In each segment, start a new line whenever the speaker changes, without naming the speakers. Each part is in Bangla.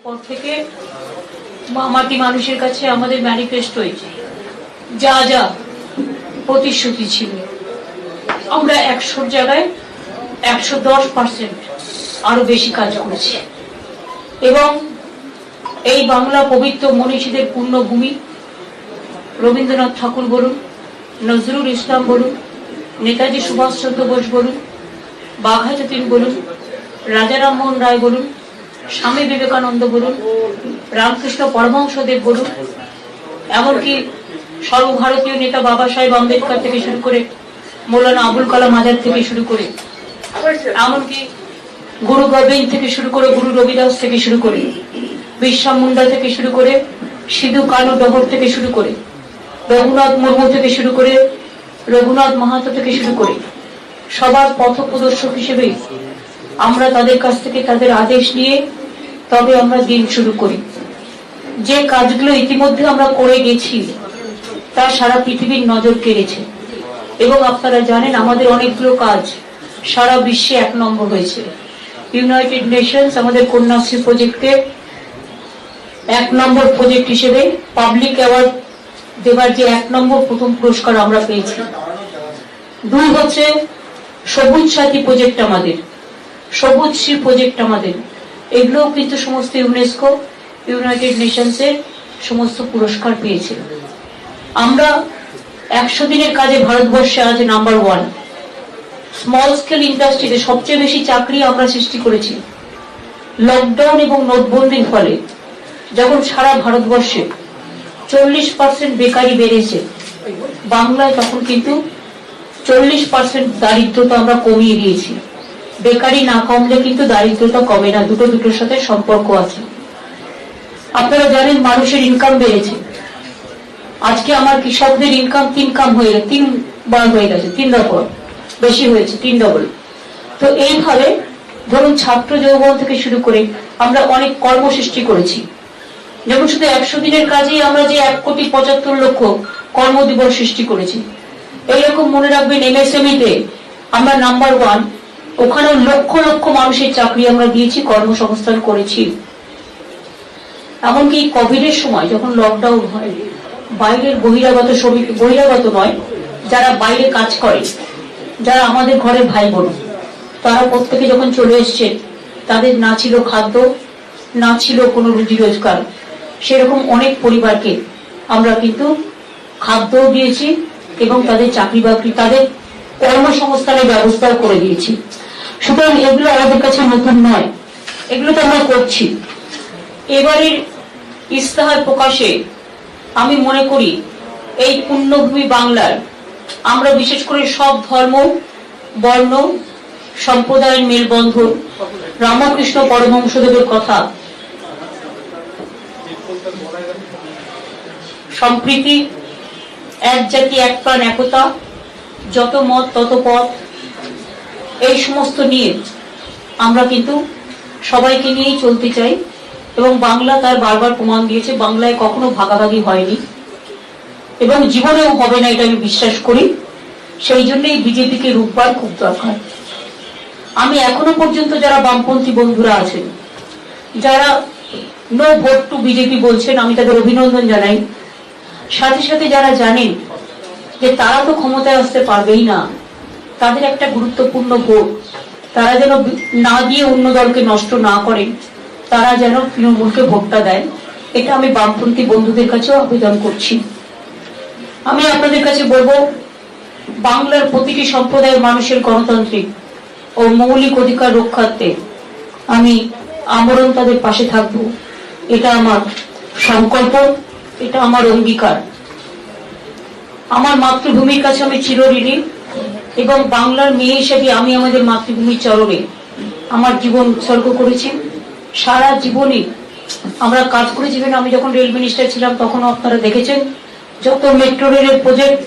পর থেকে মাটি মানুষের কাছে আমাদের ম্যানিফেস্ট হয়েছে যা যা প্রতিশ্রুতি ছিল, আমরা 100 জায়গায় 110% আরো বেশি কাজ করেছি। এবং এই বাংলা পবিত্র মনীষীদের পূর্ণভূমি, রবীন্দ্রনাথ ঠাকুর বলুন, নজরুল ইসলাম বলুন, নেতাজি সুভাষচন্দ্র বোস বলুন, বাঘা যতীন বলুন, রাজা রামমোহন রায় বলুন, স্বামী বিবেকানন্দ বলুন, রামকৃষ্ণ পরমহংসদেব বলুন, এমনকি সর্বভারতীয় নেতা বাবা সাহেব আম্বেদকর থেকে শুরু করে মৌলানা আবুল কালাম আজাদ থেকে শুরু করে, এমনকি গুরু গোবিন্দ থেকে শুরু করে গুরু রবিদাস থেকে শুরু করে, বিরসা মুন্ডা থেকে শুরু করে সিধু কানু ডহর থেকে শুরু করে, রঘুনাথ মুর্মু থেকে শুরু করে রঘুনাথ মাহাতো থেকে শুরু করে সবার পথ প্রদর্শক হিসেবে আমরা তাদের কাছ থেকে তাদের আদেশ নিয়ে তবে আমরা দিন শুরু করি। যে কাজগুলো ইতিমধ্যে আমরা করে গেছি তা সারা পৃথিবীর নজর কেড়েছে এবং আপনারা জানেন আমাদের অনেকগুলো কাজ সারা বিশ্বে 1 নম্বর হয়েছে। ইউনাইটেড নেশনস আমাদের কন্যাশ্রী প্রজেক্টকে 1 নম্বর প্রজেক্ট হিসেবে পাবলিক অ্যাওয়ার্ড দেবার যে 1 নম্বর প্রথম পুরস্কার আমরা পেয়েছি। 2 হচ্ছে সবুজ সাথী প্রজেক্ট, আমাদের সবুজ শ্রী প্রজেক্ট, আমাদের এগুলো কিন্তু সমস্ত ইউনেস্কো ইউনাইটেড নেশনসের সমস্ত পুরস্কার পেয়েছে। আমরা 100 দিনের কাজে ভারতবর্ষে আজ নাম্বার 1। স্মল স্কেল ইন্ডাস্ট্রিতে সবচেয়ে বেশি চাকরি আমরা সৃষ্টি করেছি। লকডাউন এবং নোটবন্দির ফলে যখন সারা ভারতবর্ষে 40% বেকারি বেড়েছে, বাংলায় তখন কিন্তু 40% দারিদ্রতা আমরা কমিয়ে দিয়েছি। বেকারি না কমলে কিন্তু দারিদ্রতা কমে না, দুটোর সাথে সম্পর্ক আছে। আপনারা জানেন মানুষের ইনকাম বেড়েছে। আজকে আমার কৃষকদের ইনকাম 3 হয়ে গেছে, 3 বার হয়ে গেছে, 3 ডবল বেশি হয়েছে, 3 ডবল। তো এইভাবে ধরুন ছাত্র যৌবন থেকে শুরু করে আমরা অনেক কর্ম সৃষ্টি করেছি। যেমন শুধু 100 দিনের কাজেই আমরা যে 1,75,00,000 কর্মদিবস সৃষ্টি করেছি। এইরকম মনে রাখবেন MSME তে আমরা নাম্বার 1, ওখানেও লক্ষ লক্ষ মানুষের চাকরি আমরা দিয়েছি, কর্মসংস্থান করেছি। এমনকি কোভিডের সময় যখন লকডাউন হয়, বাইরের বহিরাগত শ্রমিক, বহিরাগত নয়, যারা বাইরে কাজ করে, যারা আমাদের ঘরের ভাই বোন, তারা প্রত্যেকে যখন চলে এসছে, তাদের না ছিল খাদ্য, না ছিল কোনো রুজি রোজগার, সেরকম অনেক পরিবারকে আমরা কিন্তু খাদ্যও দিয়েছি এবং তাদের চাকরি বাকরি, তাদের কর্মসংস্থানের ব্যবস্থা করে দিয়েছি। সুতরাং এগুলো আমাদের কাছে নতুন নয়, এগুলো তো আমরা করছি। এবারের ইস্তাহার প্রকাশে আমি মনে করি এই পুণ্যভূমি বাংলার আমরা বিশেষ করে সব ধর্ম, বর্ণ, সম্প্রদায়ের মেলবন্ধন, রামকৃষ্ণ পরমহংসদেবের কথা, সম্প্রীতি, এক জাতি এক প্রাণ একতা, যত মত তত পথ, এই সমস্ত নিয়ে আমরা কিন্তু সবাইকে নিয়েই চলতে চাই। এবং বাংলা তার বারবার প্রমাণ দিয়েছে, বাংলায় কখনো ভাগাভাগি হয়নি এবং জীবনেও হবে না, এটা আমি বিশ্বাস করি। সেই জন্যই বিজেপিকে রূপবার খুব দরকার। আমি এখনো পর্যন্ত যারা বামপন্থী বন্ধুরা আছেন, যারা নো ভোট টু বিজেপি বলছেন, আমি তাদের অভিনন্দন জানাই। সাথে সাথে যারা জানেন যে তারা তো ক্ষমতায় আসতে পারবেই না, তাদের একটা গুরুত্বপূর্ণ ভোট তারা যেন না দিয়ে অন্য দলকে নষ্ট না করেন, তারা যেন তৃণমূলকে ভোটটা দেন, এটা আমি বামপন্থী বন্ধুদের কাছেও আবেদন করছি। আমি আপনাদের কাছে বলবো, বাংলার প্রতিটি সম্প্রদায়ের মানুষের গণতান্ত্রিক ও মৌলিক অধিকার রক্ষার্থে আমি আমরণ তাদের পাশে থাকব। এটা আমার সংকল্প, এটা আমার অঙ্গীকার। আমার মাতৃভূমির কাছে আমি চিরঋণী এবং বাংলার মেয়ে হিসেবে আমি আমাদের মাতৃভূমির চরণে আমার জীবন উৎসর্গ করেছি। সারা জীবনে আমরা কাজ করেছি। আমি যখন রেল মিনিস্টার ছিলাম তখনও আপনারা দেখেছেন যত মেট্রো রেলের প্রজেক্ট,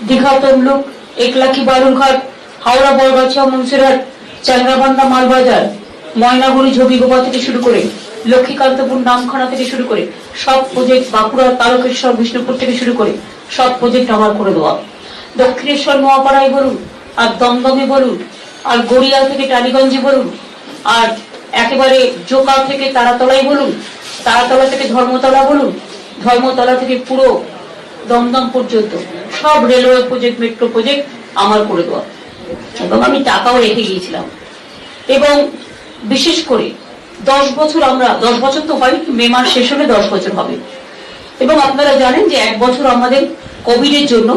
দীঘা তমলুক, একলাখি বালুরঘাট, হাওড়া বড়গাছিয়া মুন্সিরহাট, চ্যাংরাবান্ধা মালবাজার, ময়নাগুড়ি ঝবিগোপা থেকে শুরু করে লক্ষ্মীকান্তপুর নামখানা থেকে শুরু করে সব প্রজেক্ট, বাঁকুড়া তারকেশ্বর বিষ্ণুপুর থেকে শুরু করে সব প্রজেক্ট আমার করে দেওয়া। দক্ষিণেশ্বর নোয়াপাড়ায় বলুন, আর দমদমে বলুন, আর গড়িয়া থেকে টালিগঞ্জে বলুন, আর একেবারে জোকা থেকে তারাতলায় বলুন, তারাতলা থেকে ধর্মতলা বলুন, ধর্মতলা থেকে পুরো দমদম পর্যন্ত সব রেলওয়ে প্রজেক্ট, মেট্রো প্রজেক্ট আমার করে দেওয়া, এবং আমি টাকাও রেখে গিয়েছিলাম। এবং বিশেষ করে 10 বছর, আমরা 10 বছর তো হয়, মে মাস শেষ হলে 10 বছর হবে। এবং আপনারা জানেন যে 1 বছর আমাদের কোভিডের জন্য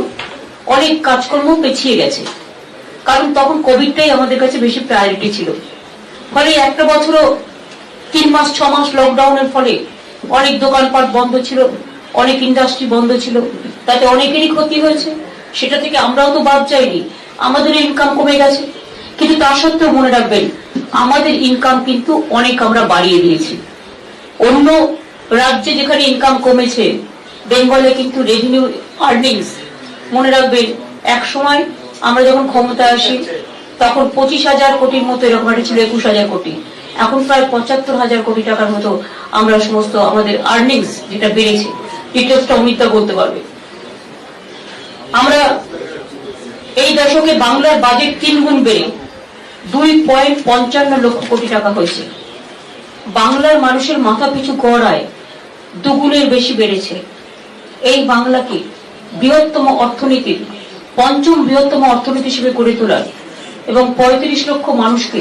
অনেক কাজকর্ম পেছিয়ে গেছে, কারণ তখন কোভিডটাই আমাদের কাছে বেশি প্রায়োরিটি ছিল। ফলে একটা বছরও 3 মাস 6 মাস লকডাউনের ফলে অনেক দোকানপাট বন্ধ ছিল, অনেক ইন্ডাস্ট্রি বন্ধ ছিল, তাতে অনেকেরই ক্ষতি হয়েছে। সেটা থেকে আমরাও তো বাদ যাইনি, আমাদের ইনকাম কমে গেছে। কিন্তু তা সত্ত্বেও মনে রাখবেন, আমাদের ইনকাম কিন্তু অনেক আমরা বাড়িয়ে দিয়েছি। অন্য রাজ্যে যেখানে ইনকাম কমেছে, বেঙ্গলে কিন্তু রেভিনিউ আর্নিংস, মনে রাখবেন এক সময় আমরা যখন ক্ষমতায় আসি তখন 25,000 কোটির মতো এরকম একটা ছিল, 21,000 কোটি, এখন প্রায় 75,000 কোটি টাকার মতো আমরা সমস্ত আমাদের আর্নিংস যেটা বেড়েছে। ডিটেলসটা অমিতা বলতে পারবে। আমরা এই দশকে বাংলার বাজেট 3 গুণ বেড়ে 2.55 লক্ষ কোটি টাকা হয়েছে। বাংলার মানুষের মাথা পিছু গড় আয় 2 গুণের বেশি বেড়েছে। এই বাংলাকে বৃহত্তম অর্থনীতির 5ম বৃহত্তম অর্থনীতি হিসেবে গড়ে তোলার এবং 35 লক্ষ মানুষকে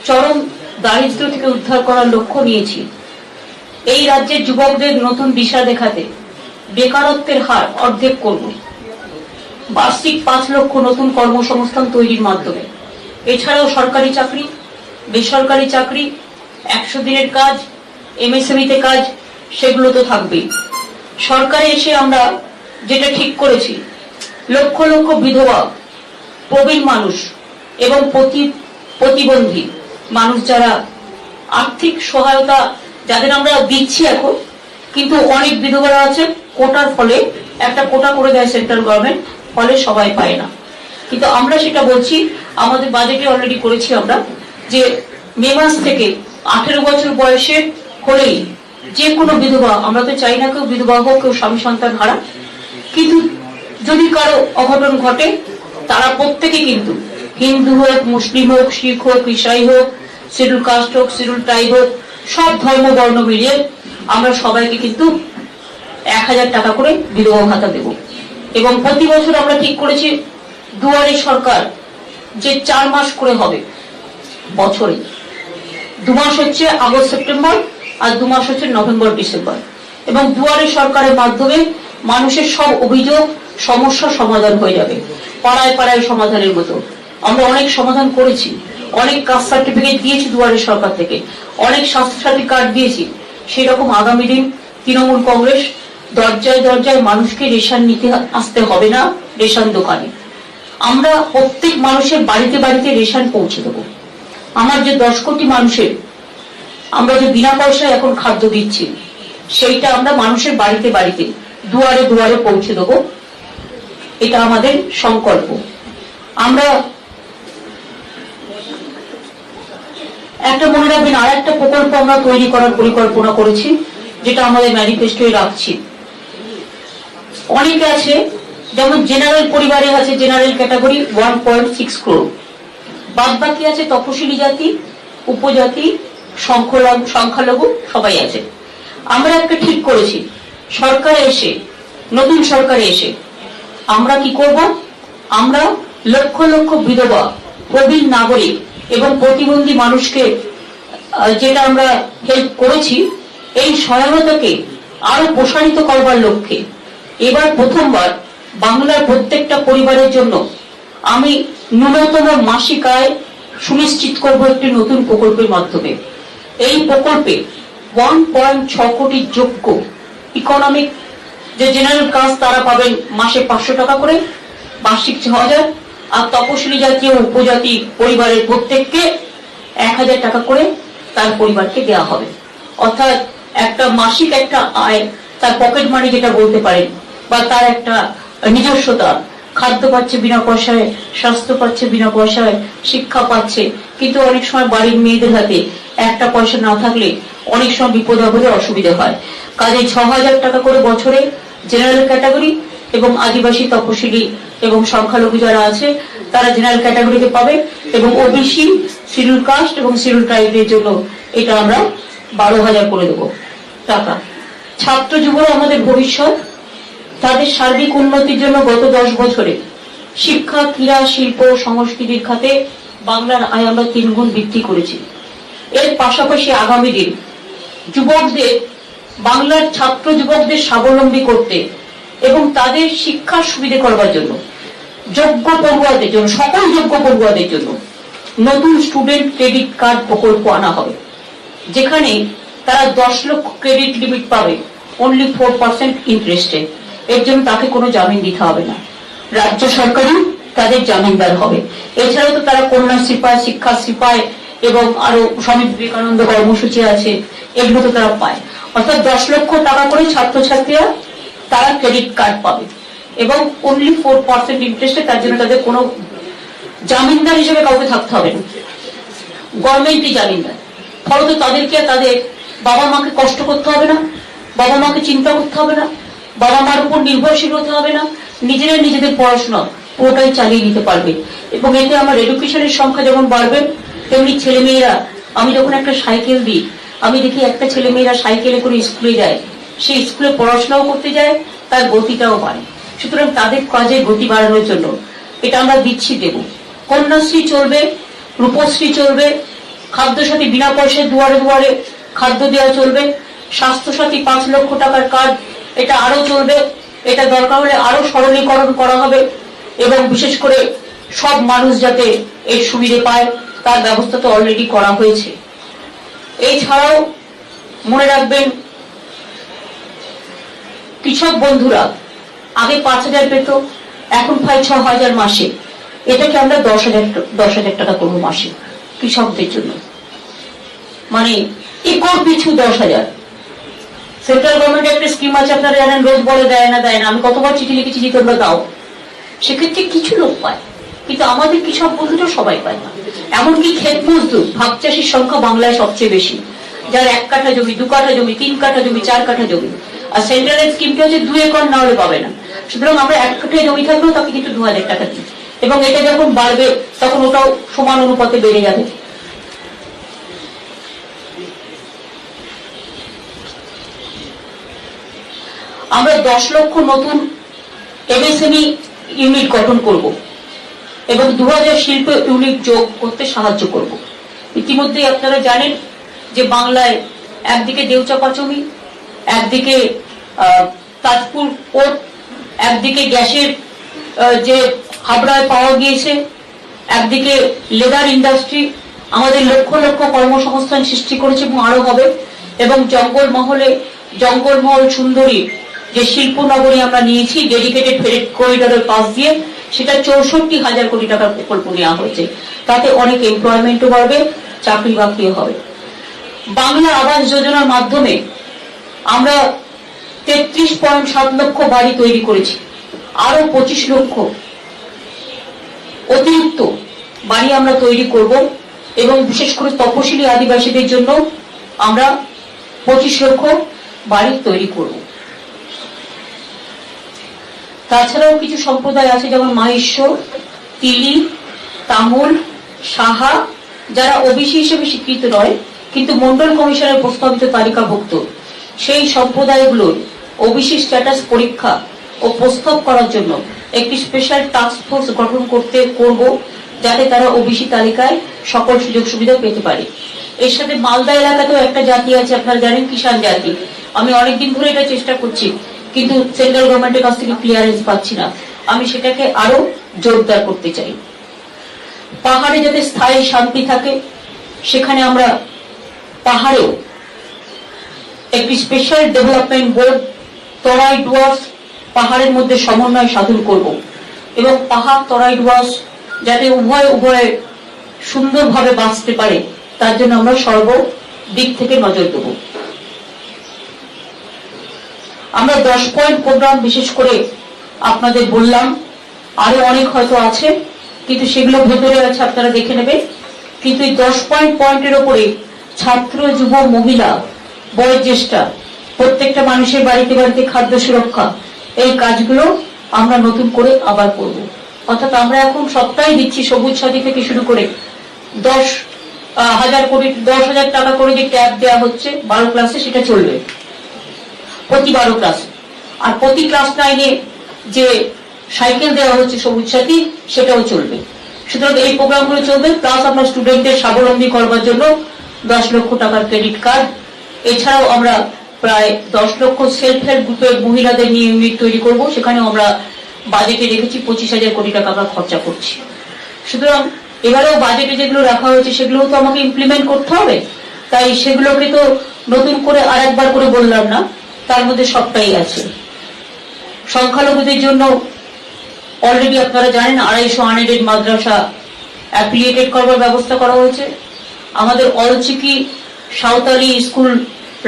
চরম দারিদ্র থেকে উদ্ধার করার লক্ষ্য নিয়েছি। এই রাজ্যের যুবকদের নতুন দিশা দেখাতে বেকারত্বের হার অর্ধেক করব, বার্ষিক 5 লক্ষ নতুন কর্মসংস্থান তৈরির মাধ্যমে। এছাড়াও সরকারি চাকরি, বেসরকারি চাকরি, 100 দিনের কাজ, এমএসএমইতে কাজ, সেগুলো তো থাকবেই। সরকারে এসে আমরা যেটা ঠিক করেছি, লক্ষ লক্ষ বিধবা, প্রবীণ মানুষ এবং প্রতিবন্ধী মানুষ, যারা আর্থিক সহায়তা যাদের আমরা দিচ্ছি এখন, কিন্তু অনেক বিধবারা আছে কোটার ফলে, একটা কোটা করে দেয় সেন্ট্রাল গভর্নমেন্ট, ফলে সবাই পায় না। কিন্তু আমরা সেটা বলছি, আমাদের বাজেটে অলরেডি করেছি আমরা, যে মে মাস থেকে 18 বছর বয়সের হলেই যে কোনো বিধবা, আমরা তো চাই না কেউ বিধবা হোক, কেউ স্বামী সন্তান হারা, কিন্তু যদি কারো অঘটন ঘটে, তারা প্রত্যেকে কিন্তু হিন্দু হোক, মুসলিম হোক, শিখ হোক, ইসাই হোক, শিডিউল কাস্ট হোক, শিডিউল ট্রাইব হোক, সব ধর্ম বর্ণ মিলিয়ে আমরা সবাইকে কিন্তু 1000 টাকা করে বিধবা ভাতা দেব। এবং প্রতি বছর আমরা ঠিক করেছি দুয়ারে সরকার, যে 4 মাস করে হবে বছরে, 2 মাস হচ্ছে আগস্ট সেপ্টেম্বর আর 2 মাস হচ্ছে নভেম্বর ডিসেম্বর। এবং দুয়ারে সরকারের মাধ্যমে মানুষের সব অভিযোগ সমস্যা সমাধান হয়ে যাবে, পাড়ায় পাড়ায় সমাধানের মতো। আমরা অনেক সমাধান করেছি, অনেক কাস্ট সার্টিফিকেট দিয়েছি দুয়ারে সরকার থেকে, অনেক স্বাস্থ্যসাথী কার্ড দিয়েছি। সেই রকম আগামী দিন তৃণমূল কংগ্রেস দরজায় দরজায় মানুষকে রেশন নিতে আসতে হবে না, রেশন দোকানে আমরা প্রত্যেক মানুষের বাড়িতে বাড়িতে রেশন পৌঁছে দেবো। আমার যে 10 কোটি মানুষের আমরা যে বিনা পয়সায় এখন খাদ্য দিচ্ছি, সেইটা আমরা মানুষের বাড়িতে বাড়িতে দুয়ারে দুয়ারে পৌঁছে দেবো। এটা আমাদের সংকল্প। আমরা একটা মনে রাখবেন, আর একটা প্রকল্প আমরা তৈরি করার পরিকল্পনা করেছি, যেটা আমাদের ম্যানিফেস্টোয় রাখছি। অনেকে আছে, যেমন জেনারেল পরিবারে আছে জেনারেল ক্যাটাগরি 1.6 crore, বাদ বাকি আছে তপশিলি জাতি, উপজাতি, সংখ্যালঘু, সবাই আছে। আমরা একটা ঠিক করেছি, সরকারে এসে, নতুন সরকারে এসে আমরা কি করব, আমরা লক্ষ লক্ষ বিধবা, প্রবীণ নাগরিক এবং প্রতিবন্ধী মানুষকে যেটা আমরা হেল্প করেছি, এই সহায়তাকে আরো প্রসারিত করবার লক্ষ্যে এবার প্রথমবার বাংলার প্রত্যেকটা পরিবারের জন্য আমি ন্যূনতম মাসিক আয় সুনিশ্চিত করব একটি নতুন প্রকল্পের মাধ্যমে। এই প্রকল্পে 1.6 কোটি যোগ্য ইকোনমিক যে জেনারেল কাস্ট, তারা পাবেন মাসে 500 টাকা করে, বার্ষিক 6,000, আর তপশিলি জাতীয় উপজাতি পরিবারের প্রত্যেককে 1000 টাকা করে তার পরিবারকে দেওয়া হবে। অর্থাৎ একটা মাসিক একটা আয়, তার পকেট মানি যেটা বলতে পারেন, বা তার একটা নিজস্বতা, খাদ্য পাচ্ছে বিনা পয়সায়, স্বাস্থ্য পাচ্ছে বিনা পয়সায়, শিক্ষা পাচ্ছে। কিন্তু অনেক সময় বাড়ির মেয়েদের হাতে একটা পয়সা না থাকলে অনেক সময় বিপদ আপদে অসুবিধা হয়। কাজে 6,000 টাকা করে বছরে জেনারেল ক্যাটাগরি এবং আদিবাসী, তপশিলি এবং সংখ্যালঘু যারা আছে তারা জেনারেল ক্যাটাগরিতে পাবে, এবং ওবিসি, শিডিউল কাস্ট এবং শিডিউল ট্রাইবের জন্য এটা আমরা 12,000 করে দেবো। টাকা। ছাত্র যুবরা আমাদের ভবিষ্যৎ, তাদের সার্বিক উন্নতির জন্য গত 10 বছরে শিক্ষা, ক্রীড়া, শিল্প, সংস্কৃতির খাতে বাংলার আয় আমরা 3 গুণ বৃদ্ধি করেছি। এর পাশাপাশি আগামী দিন যুবকদের, বাংলার ছাত্র যুবকদের স্বাবলম্বী করতে এবং তাদের শিক্ষার সুবিধা করবার জন্য যোগ্য পড়ুয়াদের জন্য, সকল যোগ্য পড়ুয়াদের জন্য নতুন স্টুডেন্ট ক্রেডিট কার্ড প্রকল্প আনা হবে, যেখানে তারা 10 লক্ষ ক্রেডিট লিমিট পাবে অনলি 4% ইন্টারেস্টে। এর জন্য তাকে কোনো জামিন দিতে হবে না, রাজ্য সরকারই তাদের জামিনদার হবে। এছাড়াও তো তারা কন্যা সিপাই, শিক্ষা সিপাই এবং আরো স্বামী বিবেকানন্দ কর্মসূচি আছে, এগুলো তো তারা পায়। অর্থাৎ 10 লক্ষ টাকা করে ছাত্রছাত্রীরা তারা ক্রেডিট কার্ড পাবে এবং অনলি 4% ইন্টারেস্টে। তার জন্য তাদের কোনো জামিনদার হিসেবে কাউকে থাকতে হবে না, গভর্নমেন্টই জামিনদার। ফলত তাদেরকে তাদের বাবা মাকে কষ্ট করতে হবে না, বাবা মাকে চিন্তা করতে হবে না, বাবা মার উপর নির্ভরশীল হতে হবে না, নিজেরা নিজেদের পড়াশোনা পুরোটাই চালিয়ে নিতে পারবে। এবং এতে আমার এডুকেশনের সংখ্যা যেমন বাড়বে, তেমনি ছেলেমেয়েরা, আমি যখন একটা সাইকেল দিই, আমি দেখি একটা ছেলেমেয়েরা সাইকেলে করে স্কুলে যায়, সেই স্কুলে পড়াশোনাও করতে যায়, তার গতিটাও বাড়ে। সুতরাং তাদের কাজে গতি বাড়ানোর জন্য এটা আমরা দিচ্ছি, দেব। কন্যাশ্রী চলবে, রূপশ্রী চলবে, খাদ্যসাথী বিনা পয়সায় দুয়ারে দুয়ারে খাদ্য দেওয়া চলবে, স্বাস্থ্যসাথী 5 লক্ষ টাকার কার্ড এটা আরো চলবে, এটা দরকার হলে আরো সরলীকরণ করা হবে এবং বিশেষ করে সব মানুষ যাতে এর সুবিধে পায় তার ব্যবস্থা তো অলরেডি করা হয়েছে। এছাড়াও মনে রাখবেন, কৃষক বন্ধুরা আগে 5,000 পেত, এখন প্রায় 6,000 মাসে। এটাকে আমরা 10,000 টাকা করবো মাসে কৃষকদের জন্য, মানে একর পিছু 10,000। সেন্ট্রাল গভর্নমেন্ট একটা স্কিম আছে, আপনারা জানেন, রোজ বলে দেয় না দেয় না, আমি কতবার চিঠি লিখেছি যে তোমরা দাও। সেক্ষেত্রে কিছু লোক পায়, কিন্তু আমাদের কৃষক বন্ধুরা সবাই পায় না। এমনকি ক্ষেত মজদুর, ভাগ চাষির সংখ্যা বাংলায় সবচেয়ে বেশি, যার 1 কাঠা জমি, 2 কাঠা জমি, 3 কাঠা জমি, 4 কাঠা জমি। আর সেন্ট্রালের স্কিমটা হচ্ছে 2 একর না হলে পাবে না। সুতরাং আমরা 1 কাঠা জমি থাকলেও তাকে কিন্তু 2,000 টাকা দিই, এবং এটা যখন বাড়বে তখন ওটাও সমান অনুপাতে বেড়ে যাবে। আমরা 10 লক্ষ নতুন এমএসএমই ইউনিট গঠন করব এবং 2000 শিল্প ইউনিট যোগ করতে সাহায্য করব। ইতিমধ্যে আপনারা জানেন যে বাংলায় একদিকে দেউচাপাচমি, একদিকে তাজপুর পোর্ট, একদিকে গ্যাসের যে হাবড়ায় পাওয়া গিয়েছে, একদিকে লেদার ইন্ডাস্ট্রি আমাদের লক্ষ লক্ষ কর্মসংস্থান সৃষ্টি করেছে এবং আরো হবে। এবং জঙ্গলমহল সুন্দরী যে শিল্প নগরী আমরা নিয়েছি ডেডিকেটেড ফ্রেট করিডোরের পাশ দিয়ে, সেটা 64,000 কোটি টাকার প্রকল্প নেওয়া হয়েছে। তাতে অনেক এমপ্লয়মেন্টও বাড়বে, চাকরি বাকরিও হবে। বাংলা আবাস যোজনার মাধ্যমে আমরা 33.7 লক্ষ বাড়ি তৈরি করেছি, আরো 25 লক্ষ অতিরিক্ত বাড়ি আমরা তৈরি করব এবং বিশেষ করে তপশিলি আদিবাসীদের জন্য আমরা 25 লক্ষ বাড়ি তৈরি করব। তাছাড়াও কিছু সম্প্রদায় আছে, যেমন মাহিষ্য, তিলি, তামুল, সাহা, যারা ওবিসি হিসেবে স্বীকৃত নয় কিন্তু মন্ডল কমিশনের প্রস্তাবিত তালিকাভুক্ত, সেই সম্প্রদায়গুলোর ওবিসি স্ট্যাটাস পরীক্ষা ও প্রস্তাব করার জন্য একটি স্পেশাল টাস্ক ফোর্স গঠন করব, যাতে তারা ওবিসি তালিকায় সকল সুযোগ সুবিধা পেতে পারে। এর সাথে মালদা এলাকাতেও একটা জাতি আছে, আপনারা জানেন, কিষাণ জাতি। আমি অনেকদিন ধরে এটা চেষ্টা করছি, কিন্তু সেন্ট্রাল গভর্নমেন্টের কাছ থেকে ক্লিয়ারেন্স পাচ্ছি না। আমি সেটাকে আরো জোরদার করতে চাই। পাহাড়ে যাতে স্থায়ী শান্তি থাকে, সেখানে আমরা পাহাড়েও একটি স্পেশাল ডেভেলপমেন্ট বোর্ড, তরাই ডুয়ার্স, পাহাড়ের মধ্যে সমন্বয় সাধন করব এবং পাহাড় তরাই ডুয়ার্স যাতে উভয়ে সুন্দরভাবে বাঁচতে পারে, তার জন্য আমরা সর্বদিক থেকে নজর দেব। আমরা 10 পয়েন্ট প্রোগ্রাম বিশেষ করে আপনাদের বললাম, আরো অনেক হয়তো আছে, কিন্তু সেগুলো ভেতরে আছে, আপনারা দেখে নেবেন। কিন্তু এই 10 পয়েন্টের ওপরে ছাত্র, যুব, মহিলা, বয়োজ্যেষ্ঠা, প্রত্যেকটা মানুষের বাড়িতে বাড়িতে খাদ্য সুরক্ষা, এই কাজগুলো আমরা নতুন করে আবার করব। অর্থাৎ আমরা এখন সবটাই দিচ্ছি, সবুজ সাথী থেকে শুরু করে 10,000 টাকা করে যে ট্যাব দেওয়া হচ্ছে 12 ক্লাসে, সেটা চলবে। প্রতি 12 ক্লাস, আর প্রতি ক্লাস 9-এ যে সাইকেল দেওয়া হচ্ছে সবুজ সাথী সেটাও চলবে। সুতরাং এই প্রোগ্রামগুলো চলবে, প্লাস আপনার স্টুডেন্টদের স্বাবলম্বী করবার জন্য 10 লক্ষ টাকার ক্রেডিট কার্ড। এছাড়াও আমরা প্রায় 10 লক্ষ সেলফ হেল্প গ্রুপের মহিলাদের নিয়ে ইউনিট তৈরি করব, সেখানে আমরা বাজেটে রেখেছি 25,000 কোটি টাকা আমরা খরচা করছি। সুতরাং এবারেও বাজেটে যেগুলো রাখা হয়েছে সেগুলো তো আমাকে ইমপ্লিমেন্ট করতে হবে, তাই সেগুলোকে তো নতুন করে আরেকবার করে বললাম না, তার মধ্যে সবটাই আছে। সংখ্যালঘুদের জন্য অলরেডি আপনারা জানেন 250 আনএডেড মাদ্রাসা অ্যাফিলিয়েটেড করবার ব্যবস্থা করা হয়েছে। আমাদের অলচিকি সাঁওতালি স্কুল,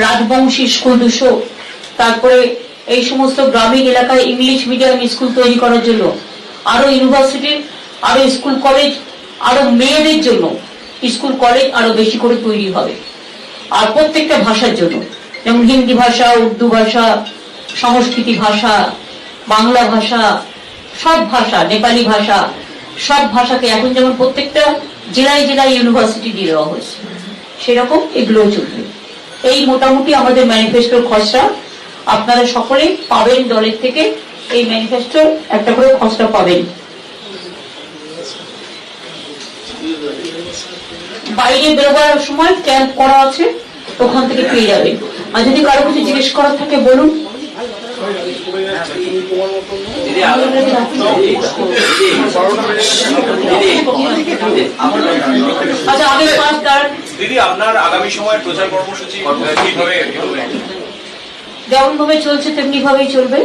রাজবংশী স্কুল 200, তারপরে এই সমস্ত গ্রামীণ এলাকায় ইংলিশ মিডিয়াম স্কুল তৈরি করার জন্য আরো ইউনিভার্সিটি, আরো স্কুল কলেজ, আরো মেয়েদের জন্য স্কুল কলেজ আরো বেশি করে তৈরি হবে। আর প্রত্যেকটা ভাষার জন্য, যেমন হিন্দি ভাষা, উর্দু ভাষা, সংস্কৃতি ভাষা, বাংলা ভাষা, সব ভাষা, নেপালি ভাষা, সব ভাষাকে এখন যেমন প্রত্যেকটা জেলায় জেলায় ইউনিভার্সিটি দিয়ে দেওয়া হয়েছে, সেরকম এগুলো চলবে। এই মোটামুটি আমাদের ম্যানিফেস্টোর খসড়া। আপনারা সকলে পাবেন, দলের থেকে এই ম্যানিফেস্টোর একটা করে খসড়া পাবেন। বাইরে বেরোবার সময় ক্যাম্প করা আছে, ওখান থেকে পেয়ে যাবেন। আর যদি কারো কিছু জিজ্ঞেস করার থাকে বলুন। আচ্ছা, আগে
দিদি আপনার আগামী সময়ের প্রচার কর্মসূচি কিভাবে
যেমন ভাবে চলছে তেমনি ভাবেই চলবে।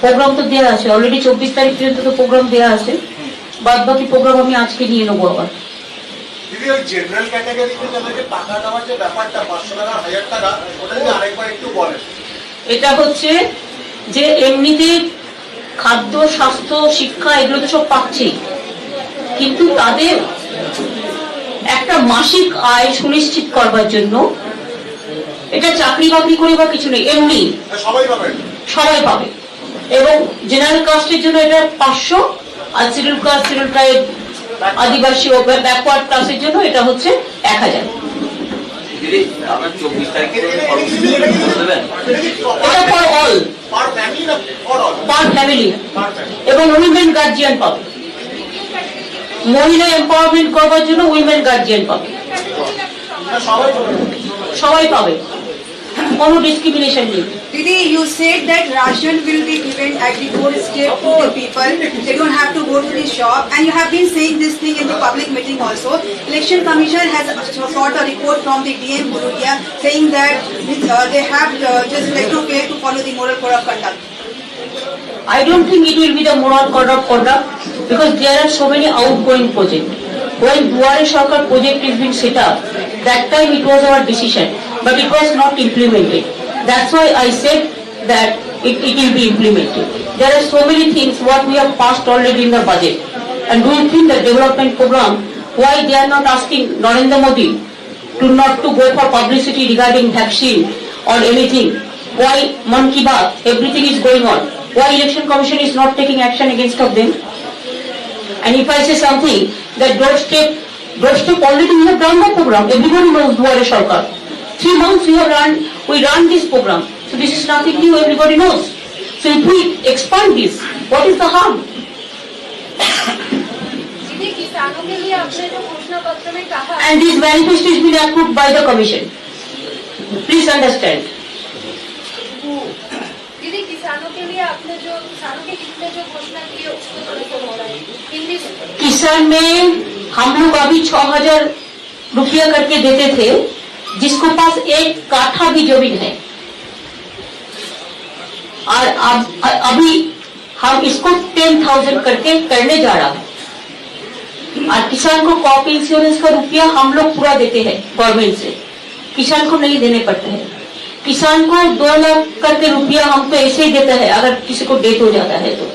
প্রোগ্রাম তো দেওয়া আছে অলরেডি, 24 তারিখ পর্যন্ত তো প্রোগ্রাম দেওয়া আছে। বাদ বাকি প্রোগ্রাম আমি আজকে নিয়ে নেবো আবার।
দিদি ওই জেনারেল ক্যাটাগরিতে যাদেরকে টাকা দেওয়ার যে ব্যাপারটা 500 টাকা 1000 টাকা, ওটা যদি আরেকবার একটু বলেন।
এটা হচ্ছে যে এমনিতে খাদ্য, স্বাস্থ্য, শিক্ষা এগুলো তো সব পাচ্ছি, কিন্তু তাদের একটা মাসিক আয় সুনিশ্চিত করবার জন্য, এটা চাকরি বাকরি করে বা কিছু নেই, এমনি
সবাই পাবেন,
সবাই পাবে। এবং জেনারেল কাস্টের জন্য এটা 500, আর শিডিউল কাস্ট, শিডিউল ট্রাইব, আদিবাসী ও ব্যাকওয়ার্ড ক্লাসের জন্য এটা হচ্ছে 1000। এটা ফর অল, পার ফ্যামিলি, এবং উইমেন গার্জিয়ান পাবে। মহিলা এম্পাওয়ারমেন্ট করবার জন্য উইমেন গার্জিয়ান পাবে, সবাই পাবে, কোনো ডিসক্রিমিনেশন নেই।
Didi, you said that ration will be given at the doorstep to the people. They don't have to go to the shop. And you have been saying this thing in the public meeting also. Election Commission has sought a report from the DM Gurudia saying that they have just like to fail to follow the moral code of conduct.
I don't think it will be the moral code of conduct, because there are so many outgoing projects. When Duare Sarkar project is being set up, that time it was our decision, but it was not implemented. That's why I said that it will be implemented. There are so many things what we have passed already in the budget. And do you think the development program, why they are not asking Narendra Modi to not to go for publicity regarding vaccine or anything? Why Man Ki Baat, everything is going on? Why Election Commission is not taking action against of them? And if I say something, that doorstep already we have done the program. Everybody knows Duare Sarkar. 3 months we run this program. So this is nothing new, everybody knows. So if we expand this, what is the harm?
किसानों के लिए आपने जो घोषणा पत्र में कहा,
And this manifesto has been approved by the commission. Please understand.
दीदी किसानों के लिए आपने जो किसानों के हित में जो घोषणा की है उसको थोड़ा सा दोहराइए हिंदी से।
किसान में हम लोग अभी 6000 रुपया करके देते थे, जिसको पास 1 काठा भी जमीन है, और अभी हम इसको 10,000 करके करने जा रहा है। और किसान को क्रॉप इंश्योरेंस का रुपया हम लोग पूरा देते हैं गवर्नमेंट से, किसान को नहीं देने पड़ते हैं। किसान को 2 लाख करके रुपया हम तो ऐसे ही देते हैं अगर किसी को डेथ हो जाता है तो।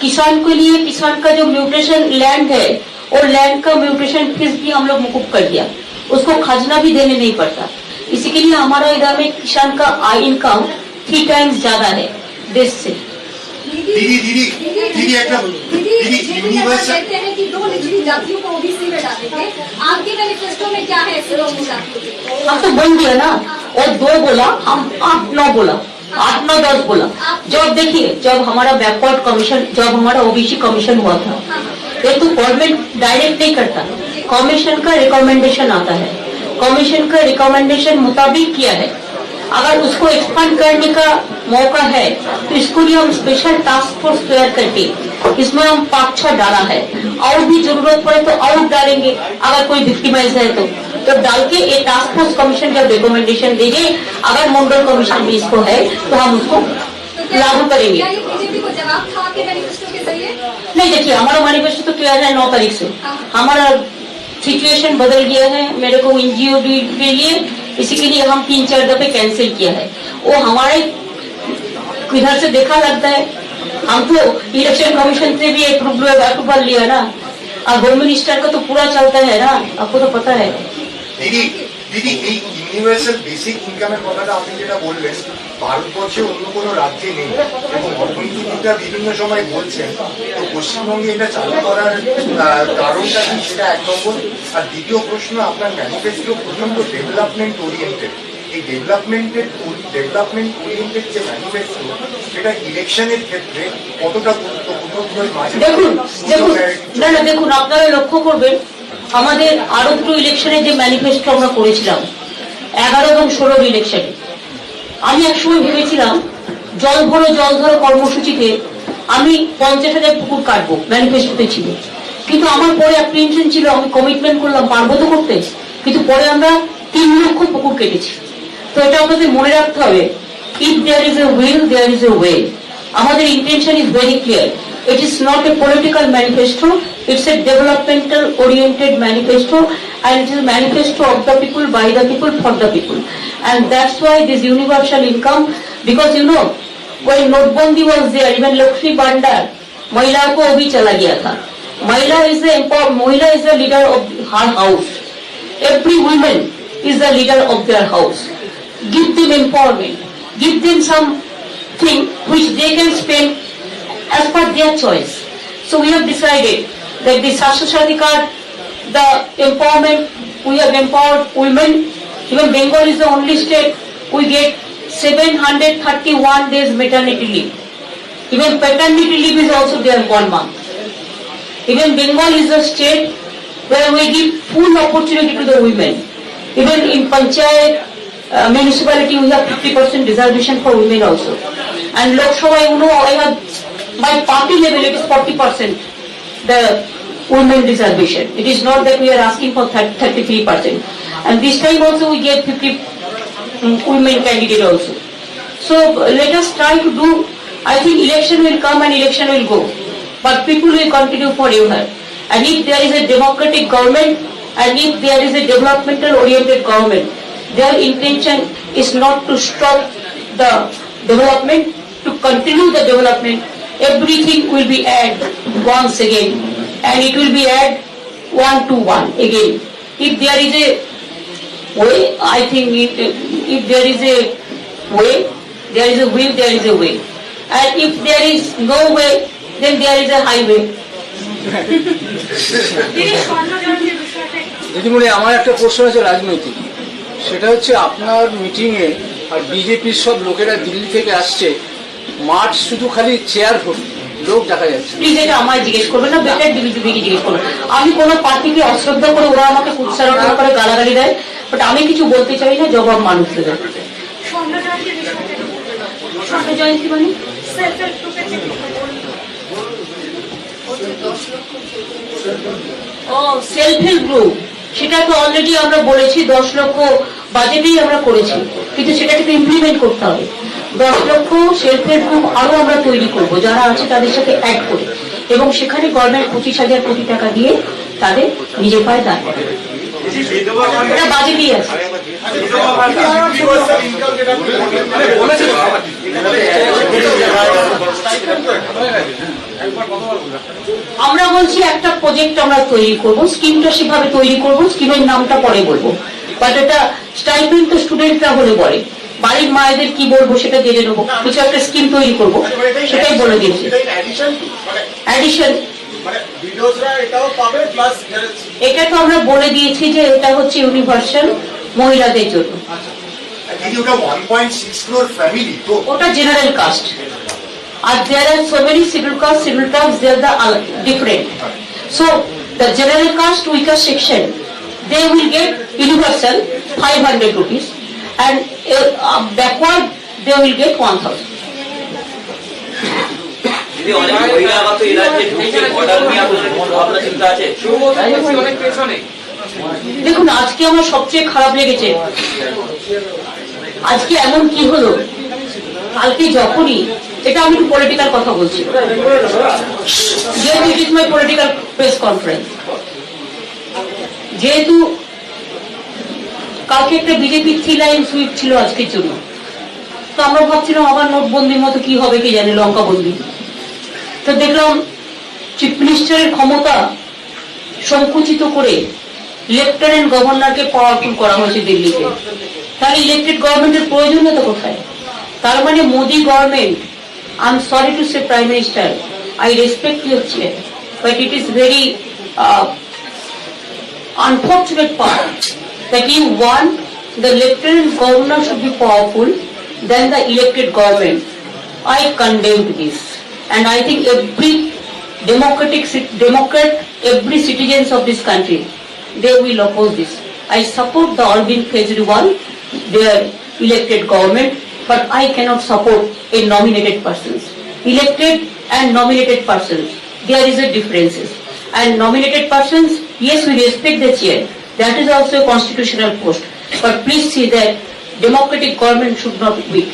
किसान के लिए किसान का जो म्यूटेशन लैंड है, और लैंड का म्यूटेशन फीस भी हम लोग मुकुब कर दिया, उसको खजना भी देने नहीं पड़ता। इसी के लिए हमारा इधर में किसान का आय इनकम 3 टाइम्स ज्यादा है देश से।
दीदी यूनिवर्सल
कहते हैं कि 2 निचली जातियों को ओबीसी में डालेंगे, आपके मैनिफेस्टो में क्या है ऐसे लोगों का?
हम तो बोल दिया ना, और 2 बोला, हम 8-9 बोला। 8-9-10 बोला। जब देखिए, जब हमारा बैकवर्ड कमीशन, जब हमारा ओबीसी कमीशन हुआ था, ये तो गवर्नमेंट डायरेक्ट नहीं करता, कमीशन का रिकमेंडेशन आता है, कमीशन का रिकमेंडेशन मुताबिक किया है। अगर उसको एक्सपांड करने का मौका है तो इसको लिए हम स्पेशल टास्क फोर्स तैयार करके इसमें हम 5-6 डाला है, और भी जरूरत पड़े तो और डालेंगे अगर कोई विक्टिमाइज है तो डाल के ये टास्क फोर्स कमीशन जब रिकमेंडेशन देंगे, अगर मंडल कमीशन भी इसको है तो हम उसको लागू करेंगे।
क्या ये बीजेपी को जवाब था आपके मैनिफेस्टो के जरिए?
नहीं, देखिए हमारा मैनिफेस्टो तो किया है 9 तारीख से, हमारा सिचुएशन बदल गया है। मेरे को एनजीओ के लिए इसी के लिए हम 3-4 दफे कैंसिल किया है। वो हमारे इधर से देखा लगता है, हम तो इलेक्शन कमीशन से भी अप्रूवल लिया ना, और होम मिनिस्टर का तो पूरा चलता है ना, आपको तो पता है।
দিদি দিদি এই ইউনিভার্সাল বেসিক ইনকামের কথাটা আপনি যেটা বললেন, ভারতবর্ষে অন্য কোনো রাজ্যে নেই এবং অর্থনীতিবিদরা বিভিন্ন সময় বলছেন, তো পশ্চিমবঙ্গে এটা চালু করার কারণটা কি, সেটা 1 নম্বর। আর দ্বিতীয় প্রশ্ন, আপনার ম্যানিফেস্টো প্রচন্ড ডেভেলপমেন্ট ওরিয়েন্টেড, এই ডেভেলপমেন্ট ওরিয়েন্টেড যে ম্যানিফেস্টো, সেটা ইলেকশনের ক্ষেত্রে কতটা গুরুত্বপূর্ণ?
দেখুন দেখুন না না দেখুন, আপনারা লক্ষ্য করবেন আমাদের আরো দুটো ইলেকশনের যে ম্যানিফেস্টো আমরা করেছিলাম 11 এবং 16 ইলেকশনে, আমি একসময় ভেবেছিলাম জল ধরো কর্মসূচিতে আমি 50,000 পুকুর কাটবো, ম্যানিফেস্টোতে ছিল। কিন্তু আমার পরে অ্যাপ্রিহেনশন ছিল, আমি কমিটমেন্ট করলাম পারবো তো করতে, কিন্তু পরে আমরা 3 লক্ষ পুকুর কেটেছি। তো এটা আমাদের মনে রাখতে হবে, if there is a will there is a way. আমাদের intention is very clear, it is not a political manifesto, it's a developmental oriented manifesto, and it is a manifesto of the people, by the people, for the people. And that's why this universal income, because you know when notbandi was there, even Lakshmi Bandar mahila ko abhi chala gaya tha. Mahila is the leader of her house. Every woman is the leader of their house. Give them empowerment, give them something which they can spend as per their choice. So we have decided that the Sastha Shadi card, the empowerment, we have empowered women. Even Bengal is the only state we get 731 days maternity leave. Even paternity leave is also there 1 month. Even Bengal is the state where we give full opportunity to the women. Even in Panchayat municipality we have 50% reservation for women also. And Lok Sabha, you know, I have by party level it is 40% the women reservation. It is not that we are asking for 33%. And this time also we get 50 women candidate also. So let us try to do, I think election will come and election will go, but people will continue forever. And if there is a democratic government, and if there is a developmental oriented government, their intention is not to stop the development, to continue the development. Everything will be added once again, and it will be added 1 to 1 again. If there is a way, I think if there is a way, there is a will, there is a way. And if there is no way, then there is a highway.
দিদিমণি, আমার একটা প্রশ্ন আছে রাজনৈতিক, সেটা হচ্ছে আপনার মিটিংয়ে আর বিজেপির সব লোকেরা দিল্লি থেকে আসছে, মাঠ শুধু খালি চেয়ার ভর্তি, লোক দেখা যাচ্ছে।
প্লিজ এটা আমায় জিজ্ঞেস করবেন না, বেটার বিজেপিকে জিজ্ঞেস করবেন। আমি কোনো পার্টিকে অশ্রদ্ধা করে ওরা আমাকে কুৎসারোপণ করে গালাগালি দেয়, বাট আমি কিছু বলতে চাই না, জবাব মানুষ দেবে। স্বর্ণ জয়ন্তী মানে ও সেলফ হেল্প গ্রুপ, সেটা তো অলরেডি আমরা বলেছি 10 লক্ষ বাজেটেই আমরা করেছি, কিন্তু সেটাকে তো ইমপ্লিমেন্ট করতে হবে। 10 লক্ষ সেলফ হেল্প গ্রুপ আরো আমরা তৈরি করব, যারা আছে তাদের সাথে অ্যাড করে, এবং সেখানে গভর্নমেন্ট 25,000 কোটি টাকা দিয়ে তাদের নিজের পায়ে দাঁড় করাবে। এটা বাজেটই আছে। আমরা বলছি একটা প্রজেক্ট আমরা তৈরি করব, স্কিমটা সেভাবে তৈরি করব, স্কিমের নামটা পরে বলবো, বাট এটা স্টাইপেন্ড তো স্টুডেন্টরা হলে বলে, বাড়ির মায়েদের কি বলবো সেটা জেনে নেবো, কিছু একটা স্কিম তৈরি করব, সেটাই বলে দিয়েছি। অ্যাডিশন এটা তো আমরা বলে দিয়েছি যে এটা হচ্ছে ইউনিভার্সাল মহিলাদের জন্য।
দিদি ওটা 1.6 crore ফ্যামিলি তো
ওটা জেনারেল কাস্ট আর there are so many scheduled caste they are the different so the general caste weaker section they will get universal 500 rupees and backward they will get 1000.
দিদি অনেক বহিরাগত এই রাজ্যে ঢুকছে অর্ডার নিয়ে আপনাদের কোনো ভাবনা চিন্তা আছে?
দেখুন আজকে আমার সবচেয়ে খারাপ লেগেছে আজকে এমন কি হলো কালকে যখনই এটা আমি একটু পলিটিক্যাল কথা বলছি যেহেতু it is my political press conference যেহেতু কালকে একটা বিজেপি 3 লাইন সুইপ ছিল আজকের জন্য তো আমরা ভাবছিলাম আবার নোটবন্দির মতো কি হবে কি জানি লঙ্কাবন্দি তো দেখলাম চিফ মিনিস্টারের ক্ষমতা সংকুচিত করে লেফটেন্যান্ট গভর্নরকে পাওয়ারফুল করা হয়েছে দিল্লিতে তাহলে ইলেক্টেড গভর্নমেন্টের প্রয়োজনীয়তা কোথায় তার মানে Modi government I am sorry to say prime minister I respect your chair but it is very unfortunate part that you want the lieutenant governor should be powerful than the elected government. I condemn this and I think every democrat, every citizens of this country, they will oppose this. I support the Arvind Kejriwal, their elected government, but I cannot support a nominated persons. Elected and nominated persons, there is a differences. And nominated persons, yes, we respect the chair. That is also a constitutional post. But please see that democratic government should not be weak.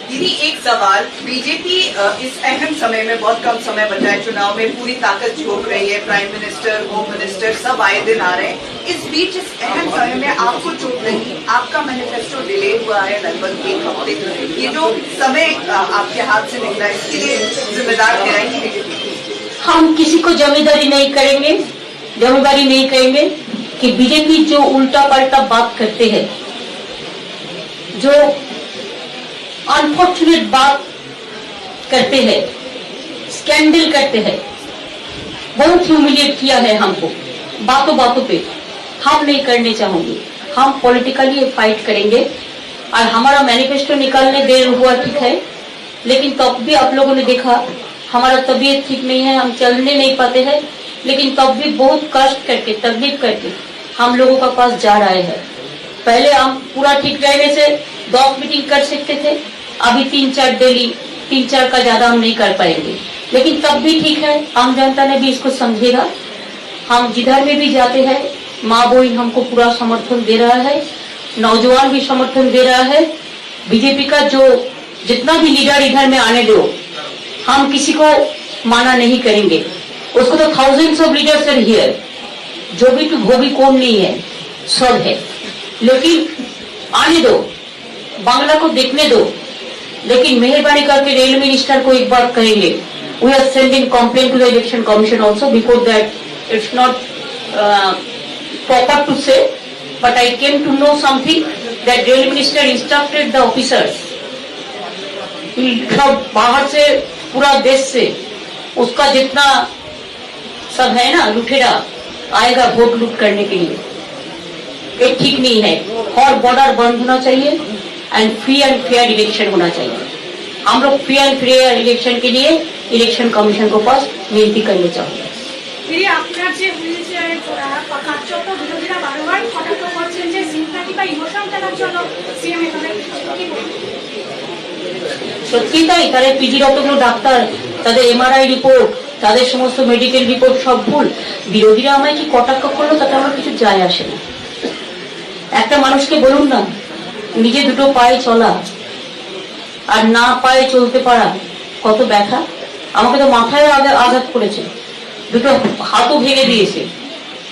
दीदी एक सवाल बीजेपी इस अहम समय में बहुत कम समय बचा है चुनाव में पूरी ताकत झोंक रही है प्राइम मिनिस्टर होम मिनिस्टर सब आए दिन आ रहे हैं इस बीच इस अहम समय में आपको चोट लगी आपका मैनिफेस्टो डिले हुआ है लगभग 1 हफ्ते ये जो समय आपके हाथ से निकला इसके लिए जिम्मेदार ठहराएंगे बीजेपी
हम किसी को जिम्मेदारी नहीं करेंगे कि बीजेपी जो उल्टा पलटा बात करते हैं जो अनफॉर्चुनेट बात करते हैं स्कैंडल करते हैं बहुत ह्यूमिलिएट किया है हमको बातों पे हम नहीं करने चाहेंगे हम पॉलिटिकली फाइट करेंगे और हमारा मैनिफेस्टो निकालने देर हुआ ठीक है लेकिन तब भी आप लोगों ने देखा हमारा तबीयत ठीक नहीं है हम चलने नहीं पाते हैं लेकिन तब भी बहुत कष्ट करके तकलीफ करके हम लोगों का पास जा रहे हैं पहले हम पूरा ठीक रहने से 10 मीटिंग कर सकते थे अभी 3-4 डेली 3-4 का ज्यादा हम नहीं कर पाएंगे लेकिन तब भी ठीक है आम जनता ने भी इसको समझेगा हम जिधर में भी जाते हैं माँ बहन हमको पूरा समर्थन दे रहा है नौजवान भी समर्थन दे रहा है बीजेपी का जो जितना भी लीडर इधर में आने दो हम किसी को माना नहीं करेंगे उसको तो thousands of leaders are here जो भी तो वो भी कौन नहीं है सब है लेकिन आने दो बांग्ला को देखने दो लेकिन मेहरबानी करके रेल मिनिस्टर को एक बात कहेंगे we are sending complaint to the election commission also before that it's not proper to say but I came to know something that rail minister instructed the officers सब बाहर से पूरा देश से उसका जितना सब है ना लुटेरा आएगा वोट लूट करने के लिए ये ठीक नहीं है और बॉर्डर बंद होना चाहिए and free and fair election होना चाहिए हम लोग फ्री एंड फेयर इलेक्शन के लिए इलेक्शन कमीशन को पास विनती करने चाहिए
দিদি আপনার যে হুইলচেয়ারে কার্যত বিরোধীরা বারবার কটাক্ষ করছেন যে সিম্প্যাথি বা ইমোশন টানার জন্য সিএম এখানে কি বলবেন
সত্যি তাই তাদের পিজিরতগুলো ডাক্তার তাদের এমআরআই রিপোর্ট তাদের সমস্ত মেডিকেল রিপোর্ট সব ভুল বিরোধীরা আমায় কি কটাক্ষ করলো তাতে আমার কিছু যায় আসে না একটা মানুষকে বলুন না নিজে দুটো পায়ে চলা আর না পায়ে চলতে পারা কত ব্যথা আমাকে তো মাথায় আঘাত করেছে দুটো হাতও ভেঙে দিয়েছে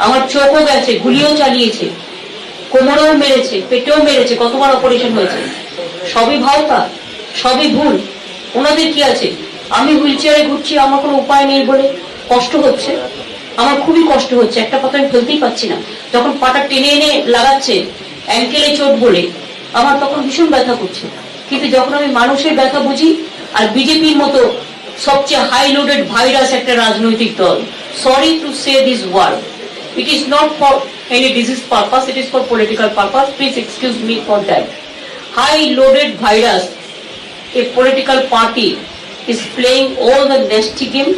আমার চোখও গেছে গুলিও চালিয়েছে কোমরেও মেরেছে পেটেও মেরেছে কতবার অপারেশন হয়েছে সবই ভাওতা সবই ভুল ওনাদের কি আছে আমি হুইল চেয়ারে ঘুরছি আমার কোনো উপায় নেই বলে কষ্ট হচ্ছে আমার খুবই কষ্ট হচ্ছে একটা পাতা আমি ফেলতেই পাচ্ছি না যখন পাটা টেনে এনে লাগাচ্ছে অ্যাঙ্কেলে চোট বলে আমার তখন ভীষণ ব্যথা করছে কিন্তু যখন আমি মানুষের ব্যথা বুঝি আর বিজেপির মতো সবচেয়ে হাই লোডেড ভাইরাস একটা রাজনৈতিক দল sorry to say this word it is not for any disease purpose, it is for political purpose. Please excuse me for that. High loaded virus, a political party is playing all the nasty game,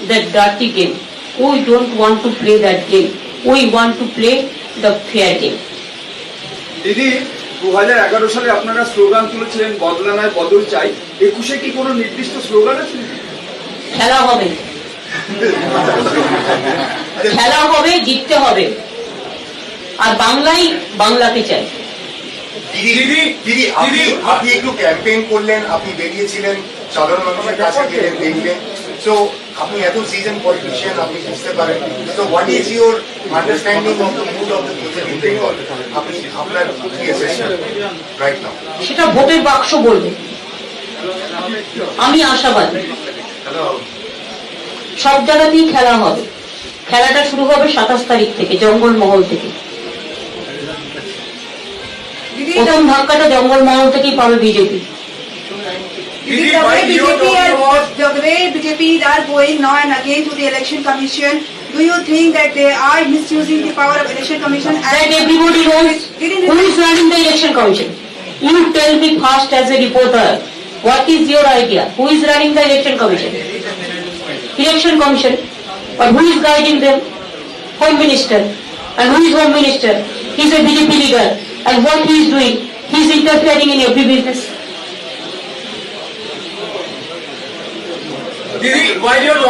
that dirty game. We don't want to play that game. We want to play the fair game.
দিদি 2011 সালে আপনারা স্লোগান তুলেছিলেন বদলা নয় বদল চাই। 21-এ কি কোনো নির্দিষ্ট স্লোগান আছে?
খেলা হবে, খেলা হবে, জিততে হবে, আর বাংলাই বাংলাকে চাই।
দিদি আপনি একটু ক্যাম্পেইন করলেন, আপনি বেরিয়েছিলেন, সাধারণ মানুষের কাছে গেলেন, দেখলেন, সো আপনি এত সিজন পলিটিশিয়ান, আপনি বুঝতে পারেন। So what is your understanding of the mood of the people in Bengal? আপনি আপনার কি অ্যাসেসমেন্ট রাইট নাও?
সেটা ভোটের বাক্স বলবে। আমি আশাবাদী সব জায়গাতেই খেলা হবে। খেলাটা শুরু হবে 27 তারিখ থেকে, জঙ্গলমহল থেকে। প্রথম ধাক্কাটা জঙ্গলমহল থেকেই পাবে BJP.
The way BJP are going now and again to the election commission, do you think that they are misusing the power of election commission?
That everybody knows who is running the election commission. You tell me first as a reporter, what is your idea? Who is running the election commission? Election commission. But who is guiding them? Home Minister. And who is Home Minister? He is a BJP leader. And what he is doing? He is interfering in every business.
Didi, while you're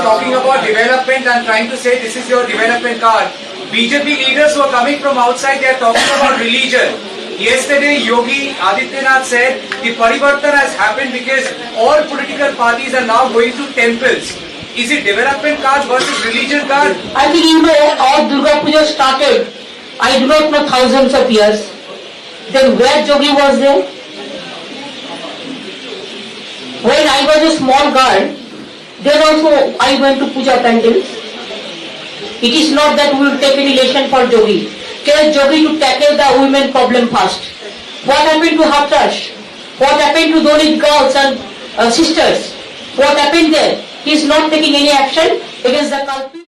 talking about development and trying to say this is your development card, BJP leaders who are coming from outside, they are talking about religion. Yesterday, Yogi Adityanath said the parivartan has happened because all political parties are now going to temples. Is it development card versus religion card?
I think you know how Durga Puja started. I do not know thousands of years. Then where Yogi was there? When I was a small girl, then also I went to puja pandals. It is not that we will take any lesson for Yogi. Tell Yogi to tackle the women problem first. What happened to Hathras? What happened to Dalit girls and sisters? What happened there? He is not taking any action against the culprit.